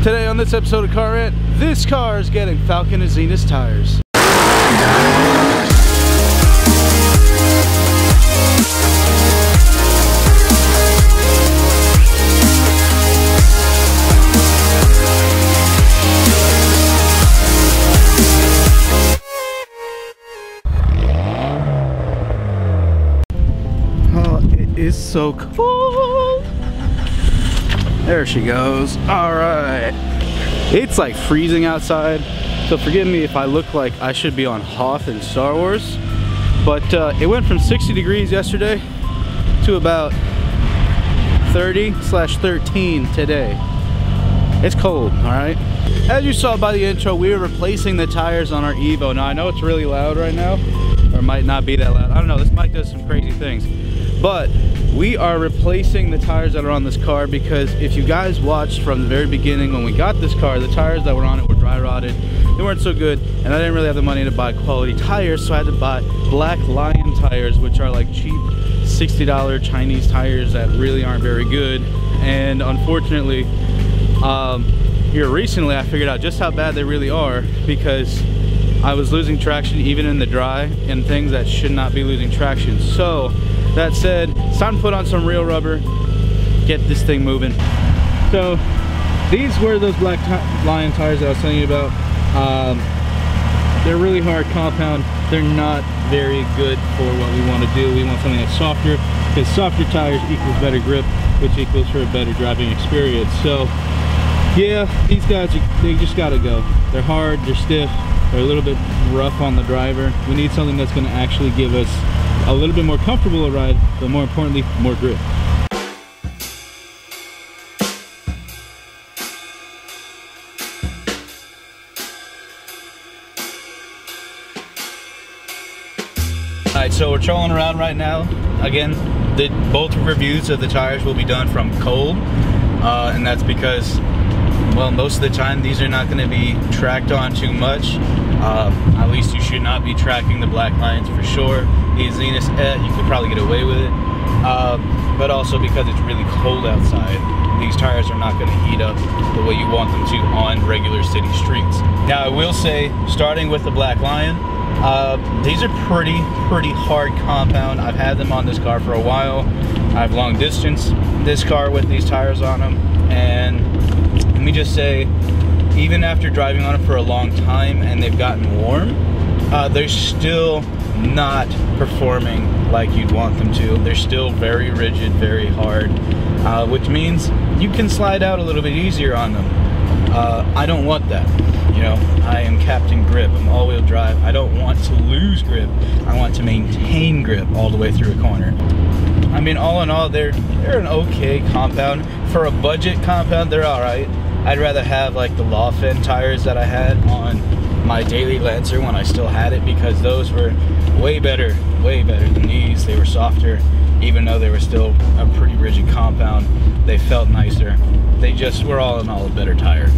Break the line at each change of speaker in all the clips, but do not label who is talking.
Today on this episode of Car Rant, this car is getting Falcon Azenas tires. Oh, it is so cold. There she goes. All right. It's like freezing outside, so forgive me if I look like I should be on Hoth in Star Wars. But it went from 60 degrees yesterday to about 30/13 today. It's cold, all right? As you saw by the intro, we were replacing the tires on our Evo. Now I know it's really loud right now, or it might not be that loud. I don't know, this mic does some crazy things. But we are replacing the tires that are on this car because if you guys watched from the very beginning when we got this car, the tires that were on it were dry rotted. They weren't so good, and I didn't really have the money to buy quality tires, so I had to buy Black Lion tires, which are like cheap $60 Chinese tires that really aren't very good. And unfortunately, here recently I figured out just how bad they really are because I was losing traction even in the dry and things that should not be losing traction. So that said, it's time to put on some real rubber, get this thing moving. So these were those Black Lion tires that I was telling you about. They're really hard compound. They're not very good for what we want to do. We want something that's softer, because softer tires equals better grip, which equals for a better driving experience. So yeah, these guys, they just gotta go. They're hard, they're stiff, they're a little bit rough on the driver. We need something that's gonna actually give us a little bit more comfortable a ride, but more importantly, more grip. Alright, so we're trolling around right now. Again, both reviews of the tires will be done from cold, and that's because, well, most of the time these are not going to be tracked on too much. At least you should not be tracking the Black Lions for sure. The Azenas, you could probably get away with it, but also because it's really cold outside, these tires are not going to heat up the way you want them to on regular city streets. Now I will say, starting with the Black Lion, these are pretty hard compound. I've had them on this car for a while. I've long distance this car with these tires on them, and let me just say, even after driving on it for a long time and they've gotten warm, they're still not performing like you'd want them to. They're still very rigid, very hard, which means you can slide out a little bit easier on them. I don't want that. You know, I am Captain Grip. I'm all-wheel drive. I don't want to lose grip. I want to maintain grip all the way through a corner. I mean, all in all, they're an okay compound. For a budget compound, they're all right. I'd rather have like the Lawfen tires that I had on my daily Lancer when I still had it, because those were way better than these. They were softer, even though they were still a pretty rigid compound. They felt nicer. They just were all in all a better tire.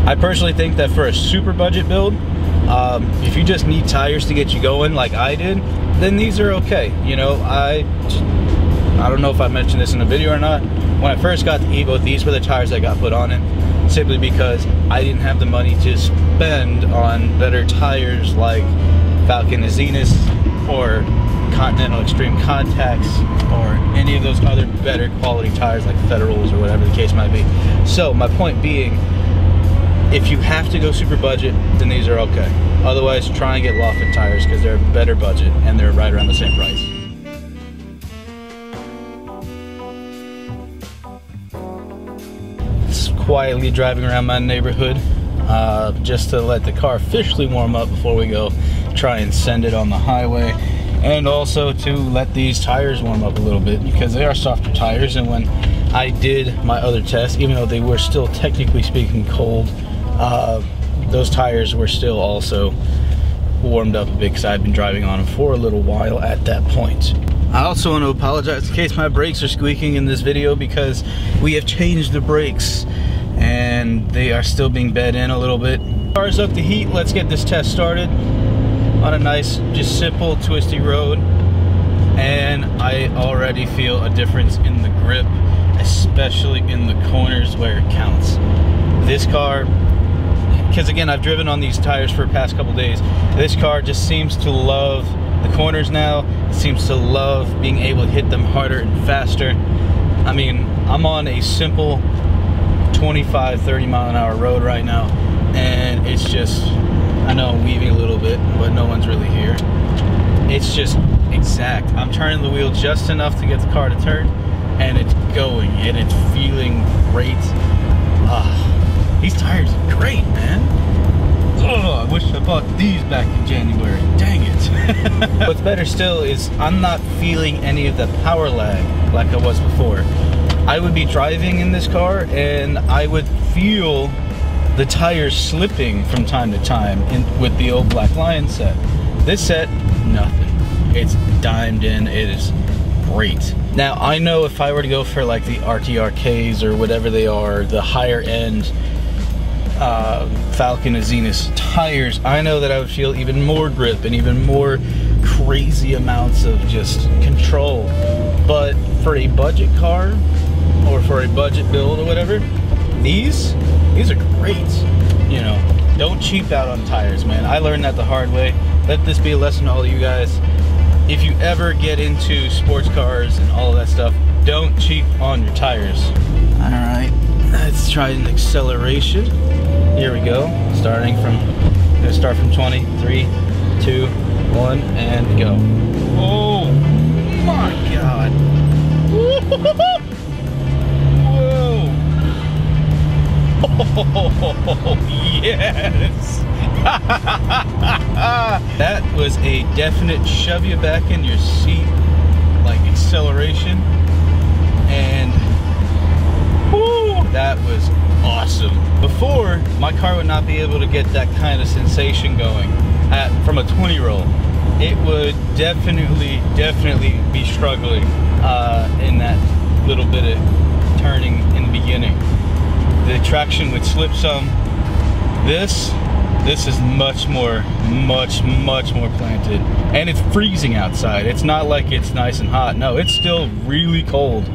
I personally think that for a super budget build, if you just need tires to get you going like I did, then these are okay. You know, I don't know if I mentioned this in the video or not. When I first got the Evo, these were the tires that got put on it, simply because I didn't have the money to spend on better tires like Falcon Azenas or Continental Extreme Contacts or any of those other better quality tires like Federals or whatever the case might be. So my point being, if you have to go super budget, then these are okay. Otherwise, try and get Lawfen tires because they're a better budget and they're right around the same price. Just quietly driving around my neighborhood just to let the car officially warm up before we go try and send it on the highway, and also to let these tires warm up a little bit because they are softer tires. And when I did my other test, even though they were still technically speaking cold, those tires were still also warmed up a bit because I've been driving on them for a little while at that point. I also want to apologize in case my brakes are squeaking in this video, because we have changed the brakes and they are still being bed in a little bit. Car's up to heat. Let's get this test started on a nice, just simple, twisty road. And I already feel a difference in the grip, especially in the corners where it counts. This car, because again, I've driven on these tires for the past couple days. This car just seems to love the corners now. It seems to love being able to hit them harder and faster. I mean, I'm on a simple 25-30 mile an hour road right now, and it's just, I know I'm weaving a little bit, but no one's really here. It's just exact. I'm turning the wheel just enough to get the car to turn, and it's going, and it's feeling great. These tires are great, man. Oh, I wish I bought these back in January. Dang it. What's better still is I'm not feeling any of the power lag like I was before. I would be driving in this car and I would feel the tires slipping from time to time with the old Black Lion set. This set, nothing. It's dimed in. It is great. Now, I know if I were to go for like the RTRKs or whatever they are, the higher end Falken and Zenith tires, I know that I would feel even more grip and even more crazy amounts of just control. But for a budget car or for a budget build or whatever, these are great. You know, don't cheap out on tires, man. I learned that the hard way. Let this be a lesson to all of you guys. If you ever get into sports cars and all of that stuff, don't cheap on your tires. All right, let's try an acceleration. Here we go. Starting from, gonna start from 20, 3, 2, 1, and go. Oh my God. Whoa. Oh, yes. That was a definite shove you back in your seat, like acceleration, and whoo, that was awesome. Before, my car would not be able to get that kind of sensation going from a 20-year-old. It would definitely be struggling in that little bit of turning in the beginning. The traction would slip some. This is much more planted, and it's freezing outside. It's not like it's nice and hot. No, it's still really cold.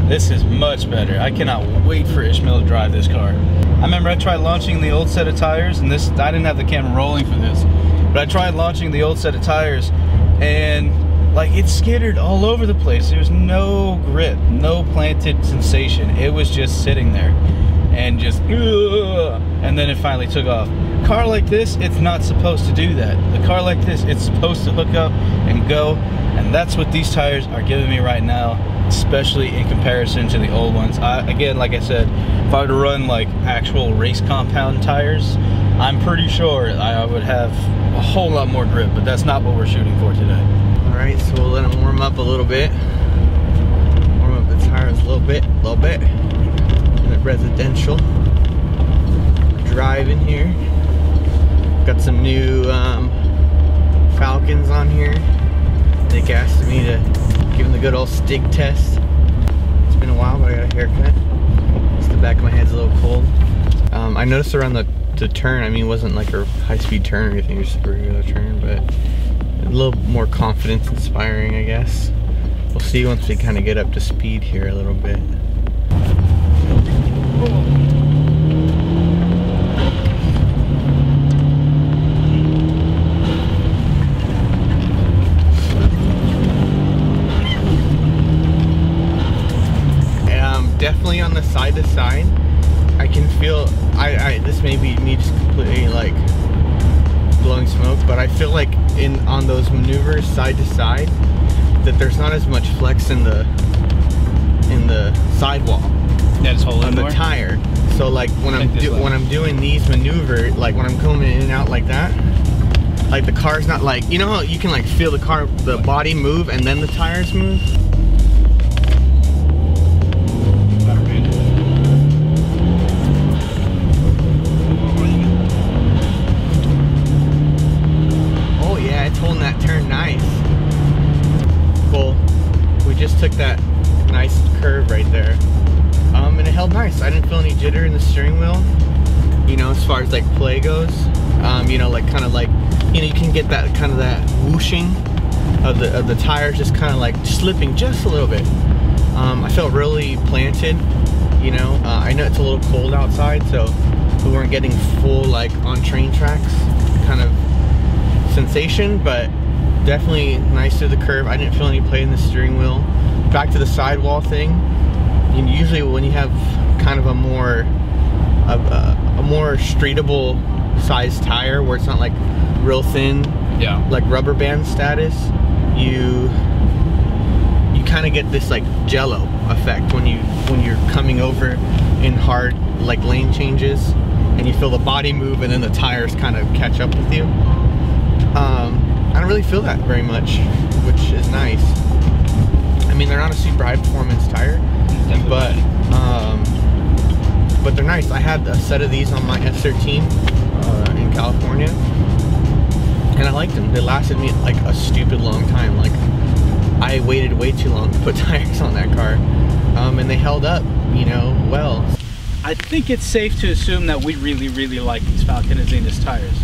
This is much better. I cannot wait for Ishmael to drive this car. I remember I tried launching the old set of tires, and this, I didn't have the camera rolling for this, but I tried launching the old set of tires, and like it skittered all over the place. There was no grip, no planted sensation. It was just sitting there and just, and then it finally took off. A car like this, it's not supposed to do that. The car like this, it's supposed to hook up and go, and that's what these tires are giving me right now, especially in comparison to the old ones. Again, like I said, if I were to run like actual race compound tires, I'm pretty sure I would have a whole lot more grip, but that's not what we're shooting for today.
All right, so we'll let them warm up a little bit. Warm up the tires a little bit. In the residential drive in here. Got some new Falkens on here. Nick asked me to give him the good old stick test. It's been a while, but I got a haircut. Just the back of my head's a little cold. I noticed around the turn, I mean, it wasn't like a high-speed turn or anything, just a regular turn, but a little more confidence inspiring, I guess. We'll see once we kind of get up to speed here a little bit. Definitely on the side to side, I can feel, this may be me just completely like blowing smoke, but I feel like on those maneuvers side to side that there's not as much flex in the sidewall.
That is holding
on the tire. So like when I'm doing these maneuvers, like when I'm coming in and out like that, like the car's not like, you know how you can like feel the body move and then the tires move? Holding that turn nice. Cool. We just took that nice curve right there. And it held nice. I didn't feel any jitter in the steering wheel. You know, as far as like play goes. You know, like kind of like, you know, you can get that kind of that whooshing of the tires just kind of like slipping just a little bit. I felt really planted. you know. I know it's a little cold outside, so we weren't getting full like on train tracks kind of sensation, but definitely nice through the curve. I didn't feel any play in the steering wheel. Back to the sidewall thing, and usually when you have kind of a more streetable size tire where it's not like real thin,
yeah,
like rubber band status, you kind of get this like jello effect when you're coming over in hard like lane changes, and you feel the body move and then the tires kind of catch up with you. I don't really feel that very much, which is nice. I mean, they're not a super high performance tire, but they're nice. I had a set of these on my S13 in California, and I liked them. They lasted me like a stupid long time. Like, I waited way too long to put tires on that car, and they held up, you know, well.
I think it's safe to assume that we really like these Falken Azenas tires.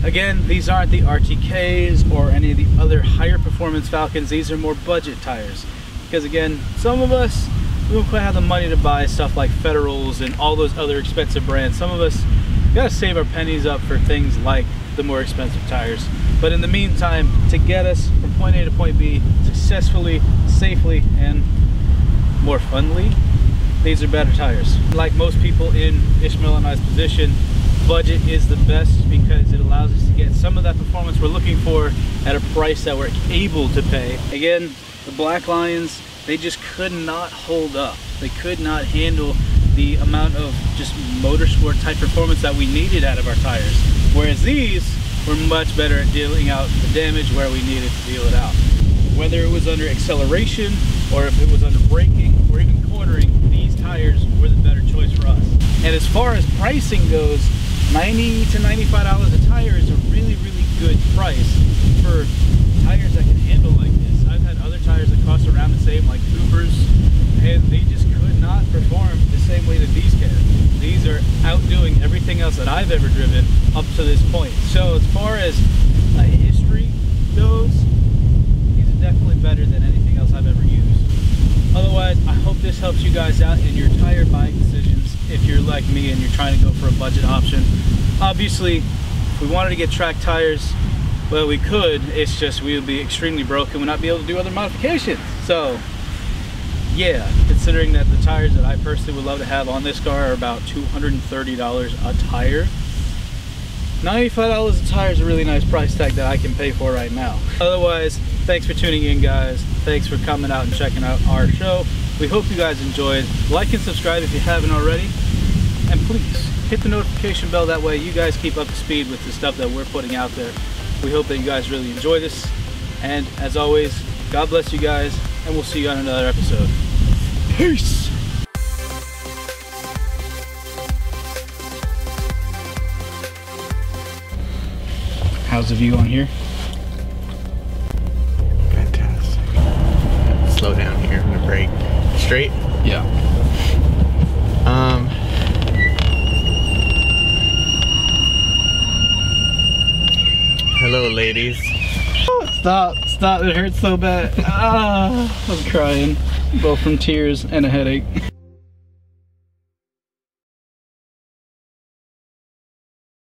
Again, these aren't the RTKs or any of the other higher performance Falkens. These are more budget tires. Because again, some of us, we don't quite have the money to buy stuff like Federals and all those other expensive brands. Some of us gotta save our pennies up for things like the more expensive tires. But in the meantime, to get us from point A to point B successfully, safely, and more funly, these are better tires. Like most people in Ishmael and I's position, budget is the best because it allows us to get some of that performance we're looking for at a price that we're able to pay. Again, the Black Lions, they just could not hold up. They could not handle the amount of just motorsport type performance that we needed out of our tires. Whereas these were much better at dealing out the damage where we needed to deal it out. Whether it was under acceleration or if it was under braking or even cornering, these tires were the better choice for us. And as far as pricing goes, $90 to $95 a tire is a really good price for tires that can handle like this. I've had other tires that cost around the same, like Coopers, and they just could not perform the same way that these can. These are outdoing everything else that I've ever driven up to this point. So as far as history goes, these are definitely better than anything else I've ever used. Otherwise, I hope this helps you guys out in your tire buying decisions if you're like me and you're trying to go for a budget option. Obviously, if we wanted to get track tires, well, we could. It's just we would be extremely broke and would not be able to do other modifications. So, yeah, considering that the tires that I personally would love to have on this car are about $230 a tire, $95 a tire is a really nice price tag that I can pay for right now. Otherwise, thanks for tuning in, guys. Thanks for coming out and checking out our show. We hope you guys enjoyed. Like and subscribe if you haven't already. And please hit the notification bell. That way you guys keep up to speed with the stuff that we're putting out there. We hope that you guys really enjoy this. And as always, God bless you guys, and we'll see you on another episode. Peace! How's the view on here?
Fantastic. Slow down here, I'm gonna brake. Straight?
Yeah.
Hello, ladies.
Oh, stop, it hurts so bad. I'm crying, both from tears and a headache.